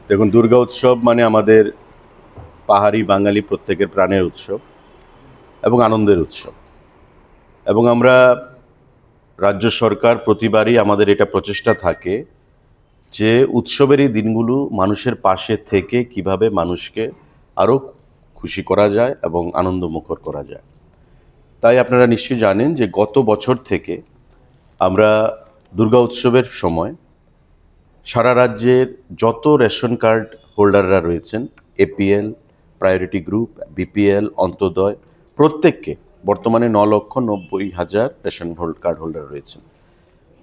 দেখুন, দুর্গা উৎসব মানে আমাদের পাহাড়ি বাঙালি প্রত্যেকের প্রাণের উৎসব এবং আনন্দের উৎসব। এবং আমরা রাজ্য সরকার প্রতিবারই আমাদের এটা প্রচেষ্টা থাকে যে উৎসবের এই দিনগুলো মানুষের পাশে থেকে কিভাবে মানুষকে আরও খুশি করা যায় এবং আনন্দমুখর করা যায়। তাই আপনারা নিশ্চয়ই জানেন যে গত বছর থেকে আমরা দুর্গা উৎসবের সময় সারা রাজ্যের যত রেশন কার্ড হোল্ডাররা রয়েছেন, APL, priority group, BPL, Antyodaya, প্রত্যেককে বর্তমানে 9,90,000 রেশন কার্ড হোল্ডার রয়েছেন,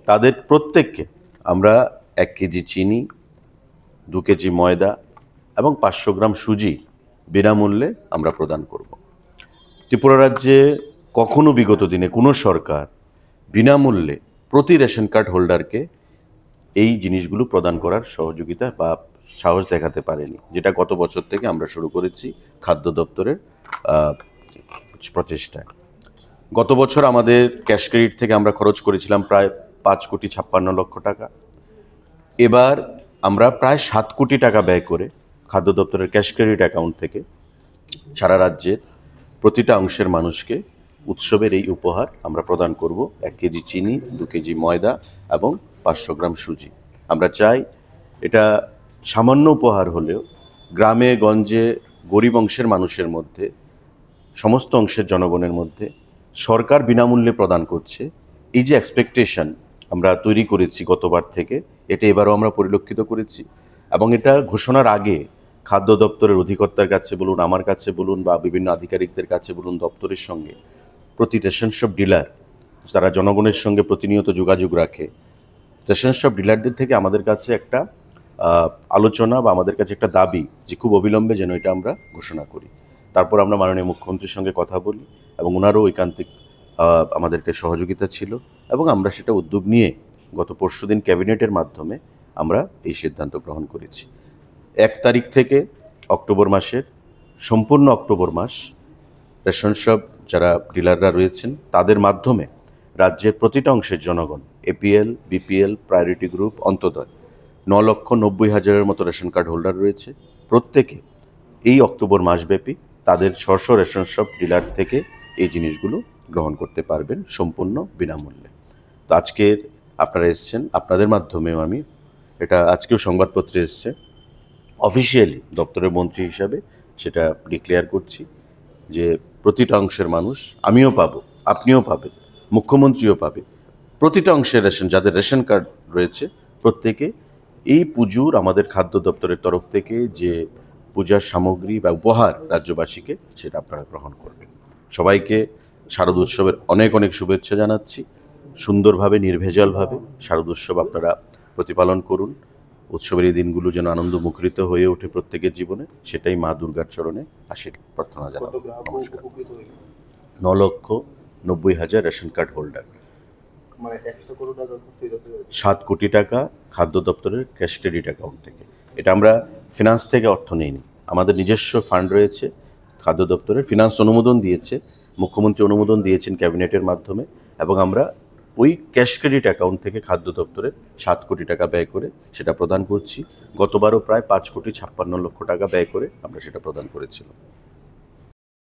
তাদের প্রত্যেককে আমরা 1 কেজি চিনি, 2 কেজি ময়দা এবং 500 গ্রাম সুজি বিনামূল্যে আমরা প্রদান করব। ত্রিপুরা রাজ্যে কখনো বিগত দিনে কোনো সরকার বিনামূল্যে প্রতি রেশন কার্ড হোল্ডারকে এই জিনিসগুলো প্রদান করার সহযোগিতা বা সাহস দেখাতে পারেনি, যেটা গত বছর থেকে আমরা শুরু করেছি খাদ্য দপ্তরের প্রচেষ্টায়। গত বছর আমাদের ক্যাশ ক্রেডিট থেকে আমরা খরচ করেছিলাম প্রায় 5,56,00,000 টাকা। এবার আমরা প্রায় 7 কোটি টাকা ব্যয় করে খাদ্য দপ্তরের ক্যাশ ক্রেডিট অ্যাকাউন্ট থেকে সারা রাজ্যের প্রতিটা অংশের মানুষকে উৎসবের এই উপহার আমরা প্রদান করব। 1 কেজি চিনি, 2 কেজি ময়দা এবং 500 গ্রাম সুজি। আমরা চাই এটা সামান্য উপহার হলেও গ্রামে গঞ্জে গরিব অংশের মানুষের মধ্যে, সমস্ত অংশের জনগণের মধ্যে সরকার বিনামূল্যে প্রদান করছে, এই যে এক্সপেকটেশন আমরা তৈরি করেছি গতবার থেকে, এটা এবারও আমরা পরিলক্ষিত করেছি। এবং এটা ঘোষণার আগে খাদ্য দপ্তরের অধিকর্তার কাছে বলুন, আমার কাছে বলুন বা বিভিন্ন আধিকারিকদের কাছে বলুন, দপ্তরের সঙ্গে প্রতি রেশন শপ ডিলার যারা জনগণের সঙ্গে প্রতিনিয়ত যোগাযোগ রাখে, রেশন শপ ডিলারদের থেকে আমাদের কাছে একটা আলোচনা বা আমাদের কাছে একটা দাবি যে খুব অবিলম্বে যেন এটা আমরা ঘোষণা করি। তারপর আমরা মাননীয় মুখ্যমন্ত্রীর সঙ্গে কথা বলি এবং ওনারও ঐকান্তিক আমাদেরকে সহযোগিতা ছিল এবং আমরা সেটা উদ্যোগ নিয়ে গত পরশুদিন ক্যাবিনেটের মাধ্যমে আমরা এই সিদ্ধান্ত গ্রহণ করেছি। 1 তারিখ থেকে অক্টোবর মাসের সম্পূর্ণ অক্টোবর মাস রেশন শপ যারা ডিলাররা রয়েছেন তাদের মাধ্যমে রাজ্যের প্রতিটা অংশের জনগণ, APL, BPL, priority group, Antyodaya 9,90,000 মতো রেশন কার্ড হোল্ডার রয়েছে, প্রত্যেকে এই অক্টোবর মাসব্যাপী তাদের স্ব রেশন শপ ডিলার থেকে এই জিনিসগুলো গ্রহণ করতে পারবেন সম্পূর্ণ বিনামূল্যে। তো আজকের আপনারা এসছেন, আপনাদের মাধ্যমেও আমি এটা আজকেও সংবাদপত্রে এসছে, অফিসিয়ালি দপ্তরের মন্ত্রী হিসাবে সেটা ডিক্লেয়ার করছি যে প্রতিটা অংশের মানুষ, আমিও পাবো, আপনিও পাবেন, মুখ্যমন্ত্রীও পাবে, প্রতিটা অংশের যাদের রেশন কার্ড রয়েছে প্রত্যেকে এই পুজোর আমাদের খাদ্য দপ্তরের তরফ থেকে যে পূজার সামগ্রী বা উপহার রাজ্যবাসীকে সেটা আপনারা গ্রহণ করবেন। সবাইকে শারদ উৎসবের অনেক অনেক শুভেচ্ছা জানাচ্ছি। সুন্দরভাবে নির্ভেজালভাবে শারদ উৎসব আপনারা প্রতিপালন করুন। উৎসবের এই দিনগুলো যেন আনন্দ মুখরিত হয়ে ওঠে প্রত্যেকের জীবনে, সেটাই মা দুর্গার চরণে প্রার্থনা জানাবো। নমস্কার। 9,90,000 রেশন কার্ড হোল্ডার, 7 কোটি টাকা খাদ্য দপ্তরের ক্যাশ ক্রেডিট অ্যাকাউন্ট থেকে। এটা আমরা ফিনান্স থেকে অর্থ নিইনি, আমাদের নিজস্ব ফান্ড রয়েছে, খাদ্য দপ্তরের ফিনান্স অনুমোদন দিয়েছে, মুখ্যমন্ত্রী অনুমোদন দিয়েছেন ক্যাবিনেটের মাধ্যমে, এবং আমরা ওই ক্যাশ ক্রেডিট অ্যাকাউন্ট থেকে খাদ্য দপ্তরের 7 কোটি টাকা ব্যয় করে সেটা প্রদান করছি। গতবারও প্রায় 5,56,00,000 টাকা ব্যয় করে আমরা সেটা প্রদান করেছিলাম।